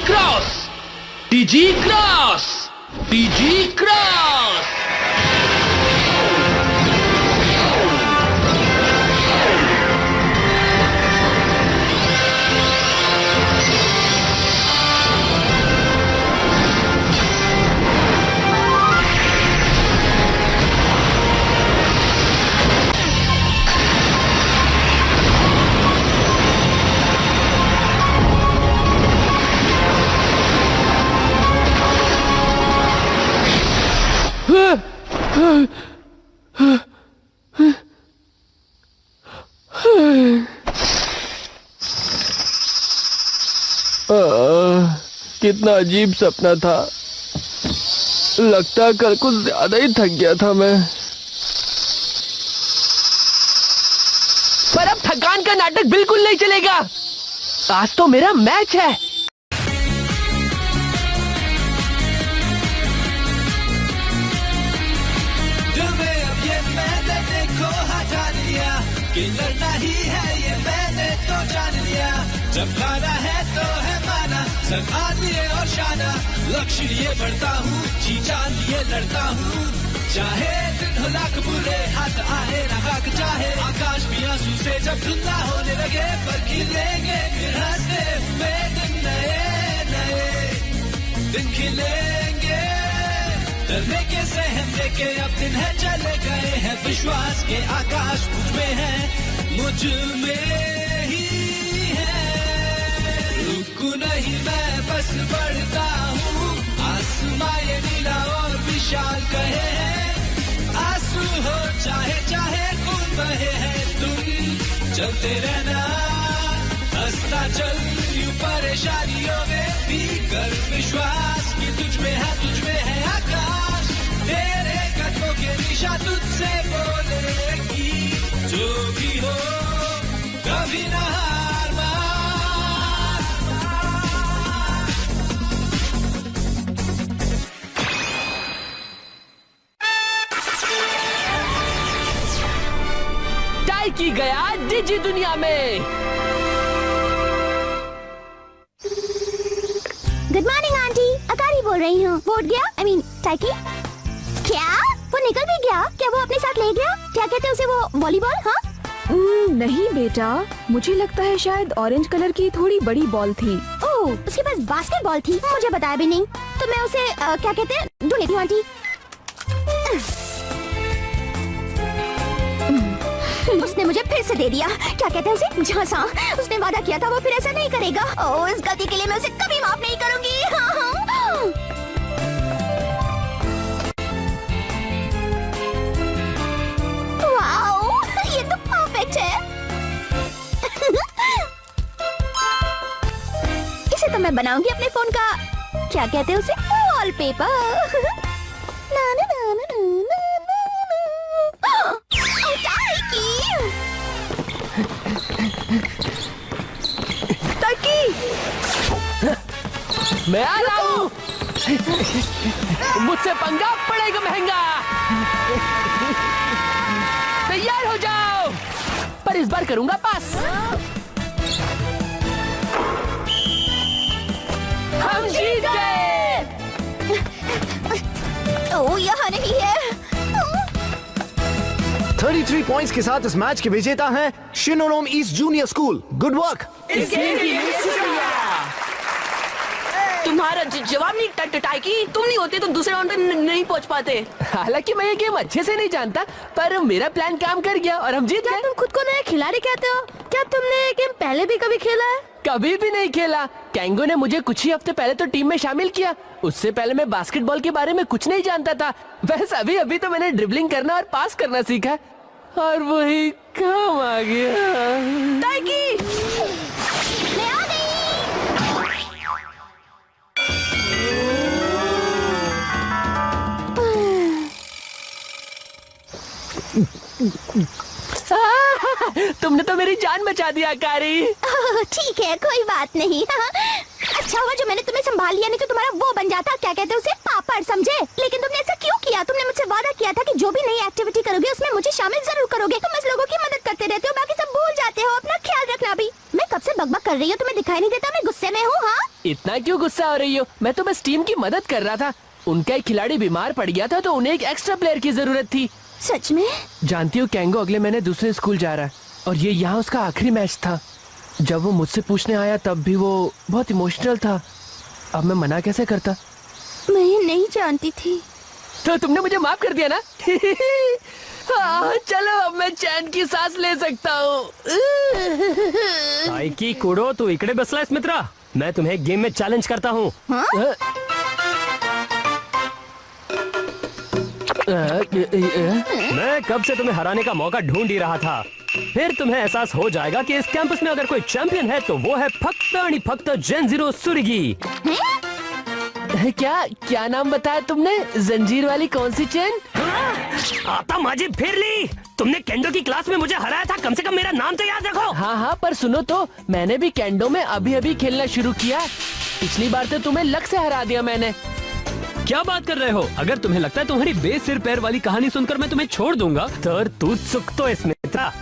Cross, TG cross, TG cross. कितना अजीब सपना था। लगता कल कुछ ज्यादा ही थक गया था मैं। पर अब थकान का नाटक बिल्कुल नहीं चलेगा। आज तो मेरा मैच है। कि लड़ना ही है ये मैंने तो जान लिया। जब खाना है तो है माना, सब आदमी और शाना। लक्ष्य लिए बढ़ता हूँ, जी जान लिए लड़ता हूँ। चाहे दिन हो लाख बुरे, हाथ आए ना खाक चाहे। आकाश भी आंसू से जब धुंधला होने लगे, पर खिलेंगे फिर हंसते हुए दिन। नए नए दिन खिलेंगे, डरने के सहमने के अब दिन है चले गए हैं। विश्वास के आकाश मुझ में है, मुझ में ही है। रुकू नहीं मैं बस बढ़ता हूँ, आसमां ये नीला और विशाल कहे हैं। आंसू हो चाहे चाहे खून बहे है, तुम चलते रहना, हंसता चल यूं परेशानियों में भी कर विश्वास कि तुझ में है आकाश। तेरे कदमों के दिशा तुझसे बोलेगी, जो भी हो कभी ना हार मान। टाइकी गया डिजी दुनिया में। गुड मॉर्निंग आंटी, अकारी बोल रही हूँ। वोट गया? I mean Taiki. क्या वो निकल भी गया? क्या वो अपने साथ ले गया? क्या कहते हैं उसे, वो वॉलीबॉल? हाँ नहीं बेटा, मुझे लगता है शायद ऑरेंज कलर की थोड़ी बड़ी बॉल थी। ओह, उसके पास बास्केटबॉल थी, मुझे बताया भी नहीं। तो मैं उसे क्या कहते हैं ढूंढ लेती हूँ आंटी। उसने मुझे फिर से दे दिया, क्या कहते हैं उसे, झांसा। उसने वादा किया था वो फिर ऐसा नहीं करेगा। ओह, इस गलती के लिए मैं उसे कभी माफ नहीं करूंगी। वाओ, ये तो परफेक्ट है। इसे तो मैं बनाऊंगी अपने फोन का, क्या कहते हैं उसे, वॉलपेपर। ना ना ना ना ना ना ना। टाइकी, मैं आ रहा हूँ। मुझसे पंगा पड़ेगा महंगा। तैयार हो जाओ, पर इस बार करूंगा पास। हम जीत गए। ओह, यहाँ नहीं है। 33 पॉइंट्स के साथ इस मैच के विजेता हैं Shinonome east junior school. Good work. तुम्हारा जवाब नहीं टाइकी, तुम नहीं होते तो दूसरे राउंड तक नहीं पहुंच पाते। हालांकि मैं ये गेम अच्छे से नहीं जानता, पर मेरा प्लान काम कर गया और हम जीत गए। तुम खुद को नया खिलाड़ी कहते हो? क्या तुमने ये गेम पहले भी कभी खेला है? कभी भी नहीं खेला। कैंगो ने मुझे कुछ ही हफ्ते पहले तो टीम में शामिल किया। उससे पहले मैं बास्केटबॉल के बारे में कुछ नहीं जानता था। बस अभी तो मैंने ड्रिबलिंग करना और पास करना सीखा, और वही काम आ गया। टाइकी, मैं आ गई। तुमने तो मेरी जान बचा दिया कारी। ठीक है, कोई बात नहीं। अच्छा हुआ जो मैंने तुम्हें संभाल लिया, नहीं तो तुम्हारा वो बन जाता, क्या कहते हैं उसे, पापड़, समझे? लेकिन तुमने ऐसा क्यों किया? तुमने मुझसे वादा किया था कि जो भी नई एक्टिविटी करोगे उसमें मुझे शामिल जरूर करोगे। तुम बस लोगों की मदद करते रहते हो, बाकी सब भूल जाते हो। अपना ख्याल रखना भी। मैं कब से बकबक कर रही हूँ, तुम्हें दिखाई नहीं देता मैं गुस्से में हूँ? हाँ, इतना क्यों गुस्सा हो रही हो? मैं तो बस टीम की मदद कर रहा था। उनका एक खिलाड़ी बीमार पड़ गया था तो उन्हें एक एक्स्ट्रा प्लेयर की जरूरत थी। सच में? जानती हो कैंगो अगले महीने दूसरे स्कूल जा रहा है और ये यहाँ उसका आखिरी मैच था। जब वो मुझसे पूछने आया तब भी वो बहुत इमोशनल था। अब मैं मना कैसे करता? मैं नहीं जानती थी। तो तुमने मुझे माफ कर दिया ना? हाँ, चलो अब मैं चैन की सांस ले सकता हूँ। आइकी कुडो तू इकडे बसलायस मित्रा. मैं तुम्हें एक गेम में चैलेंज करता हूँ. मैं कब से तुम्हें हराने का मौका ढूंढ ही रहा था. फिर तुम्हें एहसास हो जाएगा कि इस कैंपस में अगर कोई चैंपियन है तो वो है फक्त आणि फक्त जेनजीरो सुरिगी. क्या नाम बताया तुमने? जंजीर वाली कौन सी चेन? आता माझी फिर ली. तुमने केंडो की क्लास में मुझे हराया था. कम से कम मेरा नाम तो याद रखो. हाँ, पर सुनो तो, मैंने भी केंडो में अभी खेलना शुरू किया. पिछली बार तो तुम्हें लक से हरा दिया मैंने. क्या बात कर रहे हो? अगर तुम्हें लगता है तुम्हारी बेसिर पैर वाली कहानी सुनकर मैं तुम्हें छोड़ दूंगा तो तू चुकतो इस मित्रा.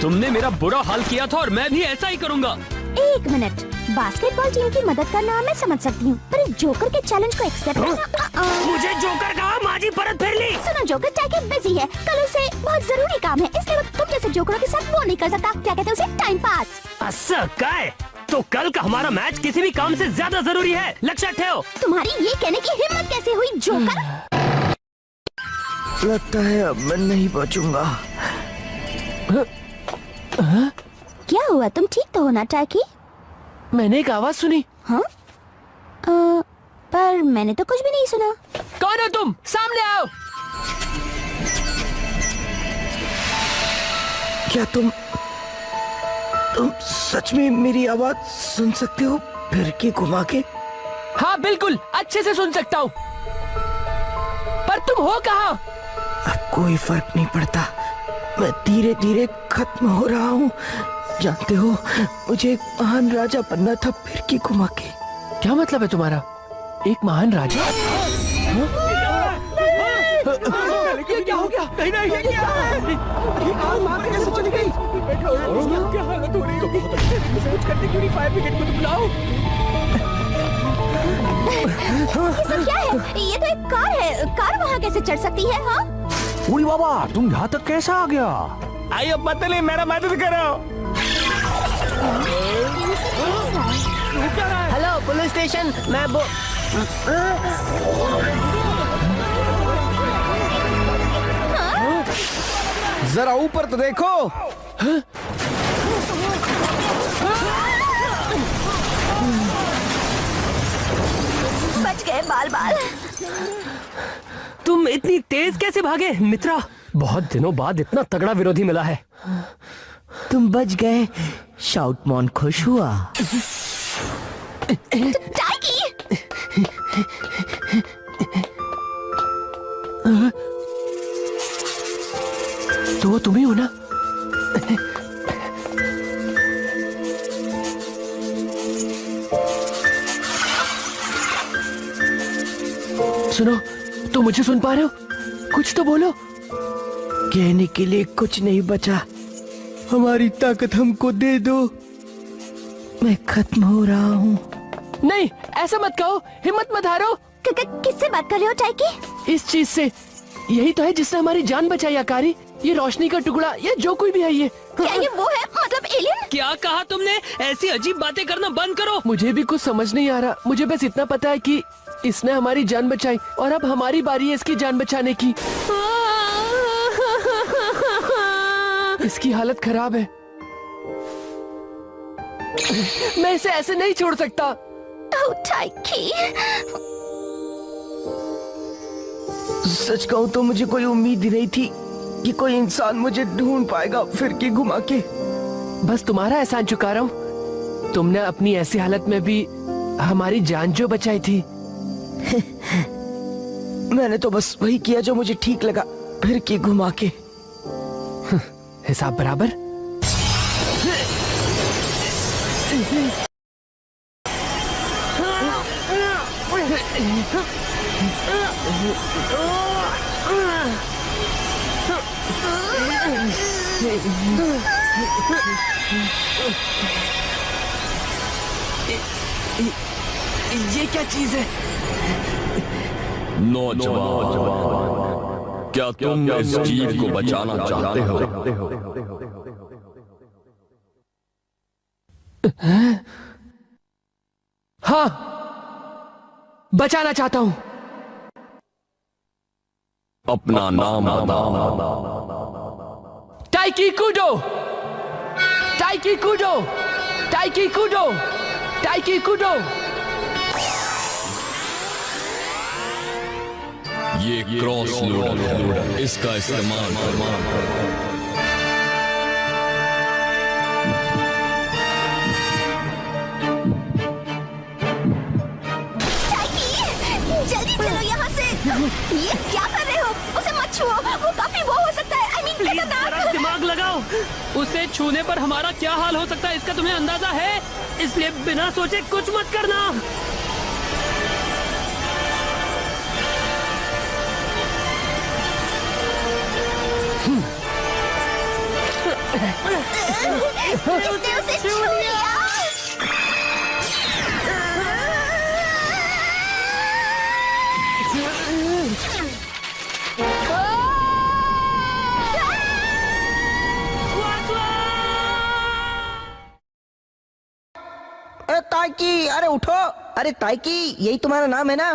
तुमने मेरा बुरा हाल किया था और मैं भी ऐसा ही करूंगा. एक मिनट, बास्केटबॉल टीम की मदद करना मैं समझ सकती हूँ, पर इस जोकर के चैलेंज को एक्सेप्ट करना। मुझे जोकर कहा. माजी परत फेर ली. सुनो, जोकर चाहे बिजी है, कल उसे बहुत जरूरी काम है, इसलिए वो तुम जैसे जोकरों के साथ वो नहीं कर सकता. क्या कहते हैं उसे? Time pass. अच्छा काय? तो कल का हमारा मैच किसी भी काम से ज्यादा जरूरी है. लक्ष्य ठेहो. तुम्हारी ये कहने की हिम्मत कैसे हुई जोकर? लगता है अब मैं नहीं बचूंगा. क्या हुआ? तुम ठीक तो हो ना टाकी? मैंने एक आवाज सुनी. हाँ? पर मैंने तो कुछ भी नहीं सुना. कौन हो तुम? सामने आओ. क्या तुम सच में मेरी आवाज सुन सकते हो फिर के घुमा के? हाँ बिल्कुल, अच्छे से सुन सकता हूँ. पर तुम हो कहाँ? अब कोई फर्क नहीं पड़ता. मैं धीरे धीरे खत्म हो रहा हूँ. जानते हो, मुझे एक महान राजा बनना था फिर की घुमा के. क्या मतलब है तुम्हारा? एक महान राजा? ये क्या हो गया? नहीं, ये क्या है? ये आग वहाँ पे कैसे चली गई? क्या हालत हो रही है? कुछ करने क्यों नहीं? फायर ब्रिगेड को तो बुलाओ. ये सब क्या है? ये तो एक कार है. कार वहाँ कैसे चढ़ सकती है? हाँ? उई बाबा, तुम यहाँ तक कैसा आ गया? आइए पतले, मेरा मदद करो. हेलो पुलिस स्टेशन, मैं जरा ऊपर तो देखो. बच गए बाल बाल. तुम इतनी तेज कैसे भागे मित्रा? बहुत दिनों बाद इतना तगड़ा विरोधी मिला है. तुम बच गए. शाउटमॉन खुश हुआ. टाइकी! तो वो तुम ही हो ना? सुनो, तो मुझे सुन पा रहे हो? कुछ तो बोलो. कहने के लिए कुछ नहीं बचा. हमारी ताकत हमको दे दो. मैं खत्म हो रहा हूँ. नहीं, ऐसा मत कहो. हिम्मत मत हारो. किससे बात कर रहे हो टाइकी? इस चीज से. यही तो है जिसने हमारी जान बचाई आकारी. ये रोशनी का टुकड़ा, ये जो कोई भी है ये. क्या ये वो है? मतलब एलियन? क्या कहा तुमने? ऐसी अजीब बातें करना बंद करो. मुझे भी कुछ समझ नहीं आ रहा. मुझे बस इतना पता है कि इसने हमारी जान बचाई और अब हमारी बारी है इसकी जान बचाने की. इसकी हालत खराब है. मैं इसे ऐसे नहीं छोड़ सकता. ओह टाइकी! सच कहूँ तो मुझे कोई उम्मीद ही नहीं थी कि कोई इंसान मुझे ढूंढ पाएगा फिर के घुमा के. बस तुम्हारा एहसान चुका रहा हूँ. तुमने अपनी ऐसी हालत में भी हमारी जान जो बचाई थी. मैंने तो बस वही किया जो मुझे ठीक लगा फिर के घुमा के. हिसाब बराबर. ये क्या चीज है? नौजवान, क्या तुम इस जीव को बचाना चाहते हो? हाँ, बचाना चाहता हूँ। अपना नाम बताओ। टाइकी कूडो, टाइकी कूडो, टाइकी कूडो, टाइकी कूडो। ये क्रॉस लोडर है, इसका इस्तेमाल जल्दी चलो यहाँ से। ये क्या कर रहे हो? उसे मत छुओ, वो काफी वो हो सकता है। I mean, खतरनाक। दिमाग लगाओ। उसे छूने पर हमारा क्या हाल हो सकता है इसका तुम्हें अंदाजा है? इसलिए बिना सोचे कुछ मत करना। इसने उसे छू लिया। अरे ताइकी, अरे उठो। अरे ताइकी, यही तुम्हारा नाम है ना?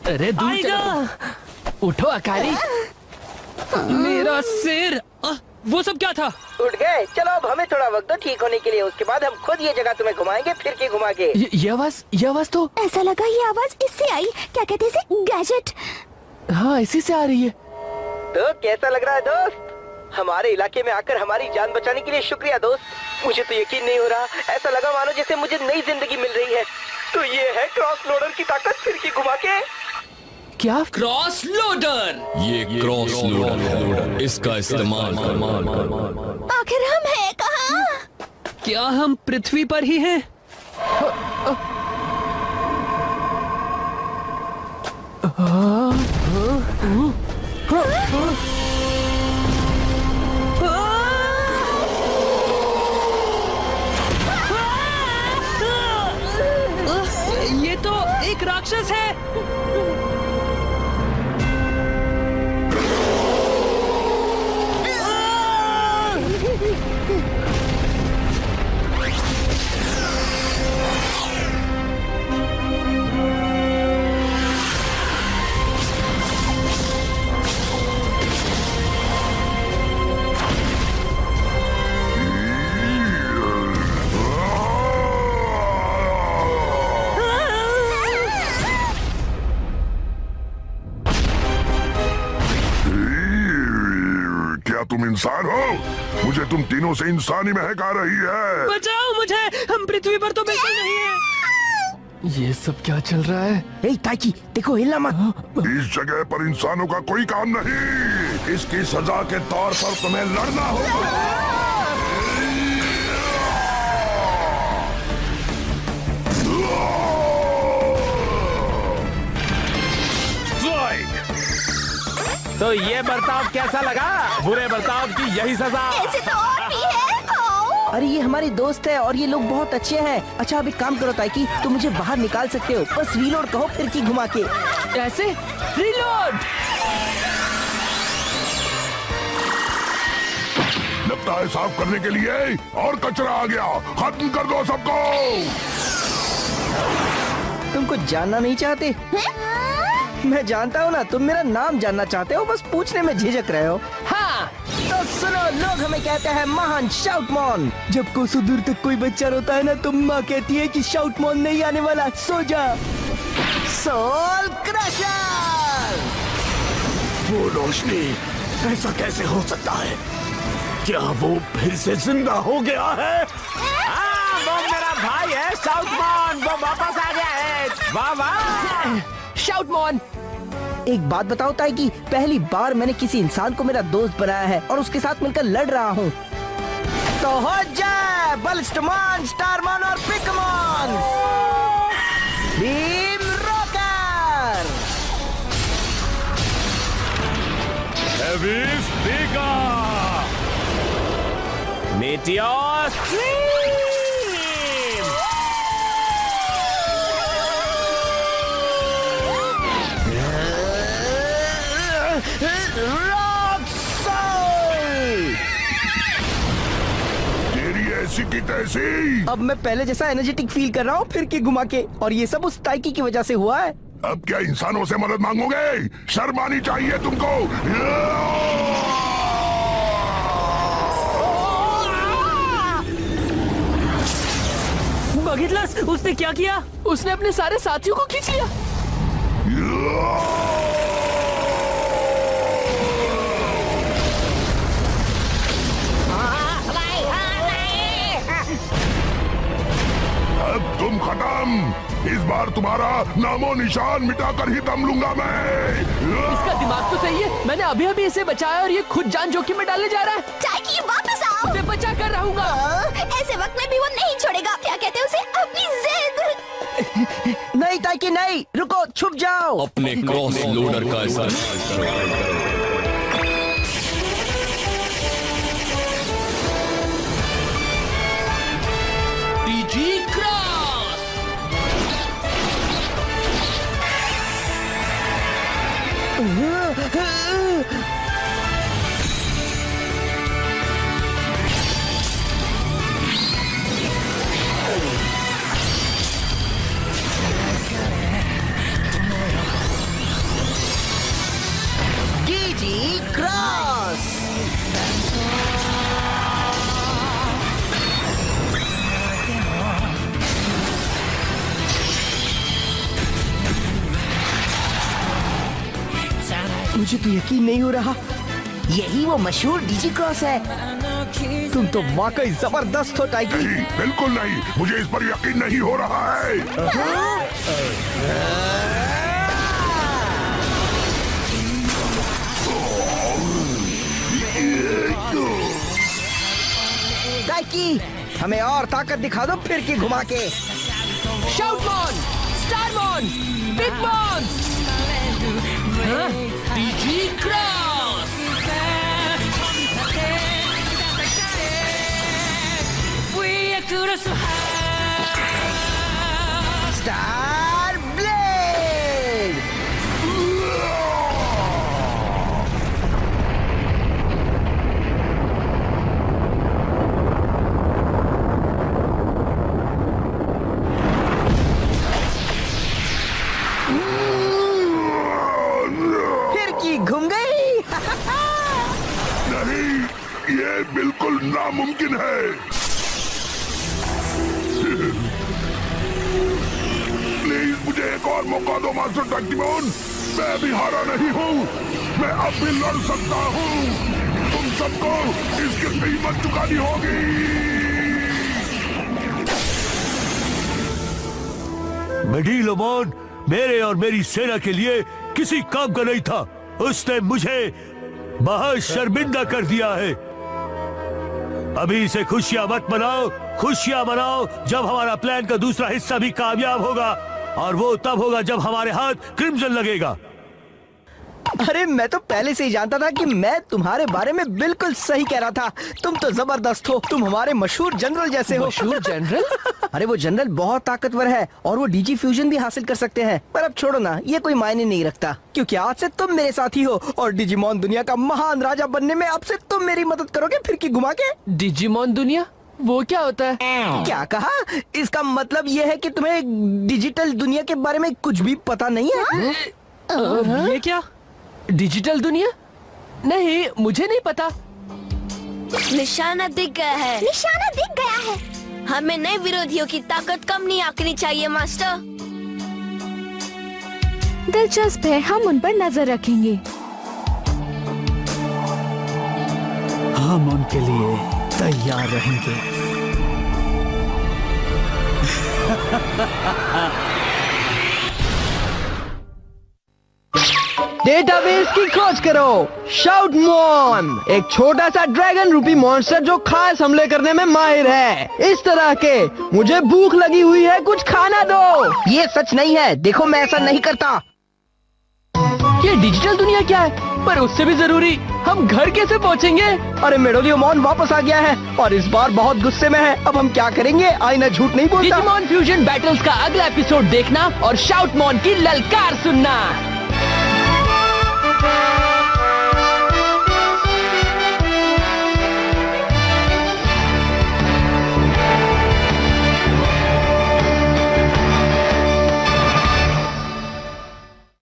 अरे दूर चलो। उठो अकारी। मेरा सिर। वो सब क्या था? उठ गए? चलो अब हमें थोड़ा वक्त दो ठीक होने के लिए, उसके बाद हम खुद ये जगह तुम्हें घुमाएंगे, फिर के घुमा के। ये आवाज तो। ऐसा लगा ये आवाज इससे आई। क्या कहते हैं इसे? गैजेट। हाँ, इसी से आ रही है। तो कैसा लग रहा है दोस्त? हमारे इलाके में आकर हमारी जान बचाने के लिए शुक्रिया दोस्त। मुझे तो यकीन नहीं हो रहा, ऐसा लगा मानो जैसे मुझे नई जिंदगी मिल रही है। तो ये है क्रॉस लोडर की ताकत, फिर की घुमा के। क्या? Cross loader. ये क्रॉस लोडर है, इसका इस्तेमाल आखिर हम हैं कहाँ? क्या हम पृथ्वी पर ही हैं? ये तो एक राक्षस है। तुम इंसान हो? मुझे तुम तीनों से इंसानी महक आ रही है। बचाओ मुझे, हम पृथ्वी पर तो बिल्कुल नहीं हैं। ये सब क्या चल रहा है? ए ताइकी, देखो हिलना मत। इस जगह पर इंसानों का कोई काम नहीं। इसकी सजा के तौर पर तुम्हें लड़ना होगा। तो ये बर्ताव कैसा लगा? बुरे बर्ताव की यही सजा। ऐसे तो और भी है। आओ। अरे ये हमारे दोस्त है और ये लोग बहुत अच्छे हैं। अच्छा अब एक काम करो ताइकी, तुम मुझे बाहर निकाल सकते हो, बस रीलोड कहो फिर की घुमा के। ऐसे? रीलोड। लगता है साफ करने के लिए और कचरा आ गया। खत्म कर दो सबको। तुम कुछ जानना नहीं चाहते? मैं जानता हूँ ना, तुम मेरा नाम जानना चाहते हो, बस पूछने में झिझक रहे हो। हाँ, तो सुनो, लोग हमें कहते हैं महान शाउटमॉन। जब कोसों दूर तक कोई बच्चा रोता है ना, तो माँ कहती है कि शाउटमॉन नहीं आने वाला, सो जा। Soul crusher. वो रोशनी, ऐसा कैसे हो सकता है? क्या वो फिर से जिंदा हो गया है? हाँ, वो मेरा भाई है शाउटमॉन, वो वापस आ गया है। वाह वाह। शाउटमॉन। एक बात बताओ ताइकी, पहली बार मैंने किसी इंसान को मेरा दोस्त बनाया है और उसके साथ मिलकर लड़ रहा हूँ। तो हो जाए बलिस्टमॉन, स्टारमॉन और Pickmon. Beam rocker. Heavy speaker. Meteor stream. जैसी की तैसी। अब मैं पहले जैसा एनर्जेटिक फील कर रहा हूँ फिर की घुमा के, और ये सब उस टाइकी की वजह से हुआ है। अब क्या इंसानों से मदद मांगोगे? शर्म आनी चाहिए तुमको। बघितलास उसने क्या किया? उसने अपने सारे साथियों को खींच लिया। अब तुम खत्म। इस बार तुम्हारा नामो निशान मिटाकर ही दम लूंगा मैं। इसका दिमाग तो सही है। मैंने अभी अभी इसे बचाया और ये खुद जान जोखिम में डालने जा रहा है। टाइकी वापस आओ। उसे बचा कर रहूंगा। ऐसे वक्त में भी वो नहीं छोड़ेगा। क्या कहते हैं उसे? अपनी जिद। नहीं टाइकी नहीं, रुको, छुप जाओ। अपने क्रॉस लोडर का इस्तेमाल। DG cross. DG cross. मुझे तो यकीन नहीं हो रहा, यही वो मशहूर डीजी क्रॉस है। तुम तो वाकई जबरदस्त हो टाइगी। नहीं, बिल्कुल नहीं। मुझे इस पर यकीन नहीं हो रहा है। टाइकी, हमें और ताकत दिखा दो फिर की घुमा के। शाउटमॉन, स्टारमॉन, बिगमॉन, डीजी क्रॉस। Star blade. फिर की घूम गई। नहीं, ये बिल्कुल नामुमकिन है। प्लीज मुझे एक और मौका दो मास्टर टाइकीमोन। मैं भी हारा नहीं हूँ। मैं अब भी लड़ सकता हूँ। तुम सबको इसकी कीमत चुकानी होगी। मेडीलोमॉन मेरे और मेरी सेना के लिए किसी काम का नहीं था। उसने मुझे बहुत शर्मिंदा कर दिया है। अभी से खुशियां मत मनाओ, खुशियां मनाओ जब हमारा प्लान का दूसरा हिस्सा भी कामयाब होगा, और वो तब होगा जब हमारे हाथ क्रिम्सन लगेगा। अरे मैं तो पहले से ही जानता था कि मैं तुम्हारे बारे में बिल्कुल सही कह रहा था। तुम तो जबरदस्त हो। तुम हमारे मशहूर जनरल जैसे हो। मशहूर जनरल? अरे वो जनरल बहुत ताकतवर है और वो डीजी फ्यूजन भी हासिल कर सकते हैं। पर अब छोड़ो ना, ये कोई मायने नहीं रखता, क्योंकि आज से तुम मेरे साथी हो और डिजिमॉन दुनिया का महान राजा बनने में अब से तुम मेरी मदद करोगे फिर की घुमा के। डिजिमॉन दुनिया? वो क्या होता है? क्या कहा? इसका मतलब ये है कि तुम्हें डिजिटल दुनिया के बारे में कुछ भी पता नहीं है? ये क्या? डिजिटल दुनिया? नहीं, मुझे नहीं पता। निशाना दिख गया है। निशाना दिख गया है। हमें नए विरोधियों की ताकत कम नहीं आंकनी चाहिए मास्टर। दिलचस्प है, हम उन पर नजर रखेंगे। हम उनके लिए तैयार रहेंगे। डेटाबेस की खोज करो। शाउटमॉन एक छोटा सा ड्रैगन रूपी मॉन्स्टर जो खास हमले करने में माहिर है। इस तरह के मुझे भूख लगी हुई है, कुछ खाना दो। ये सच नहीं है, देखो मैं ऐसा नहीं करता। ये डिजिटल दुनिया क्या है? पर उससे भी जरूरी, हम घर कैसे पहुंचेंगे? अरे मेडोलियोमॉन वापस आ गया है और इस बार बहुत गुस्से में है। अब हम क्या करेंगे? आईना झूठ नहीं बोलता। डिजिमॉन फ्यूजन बैटल्स का अगला एपिसोड देखना और शाउटमॉन की ललकार सुनना।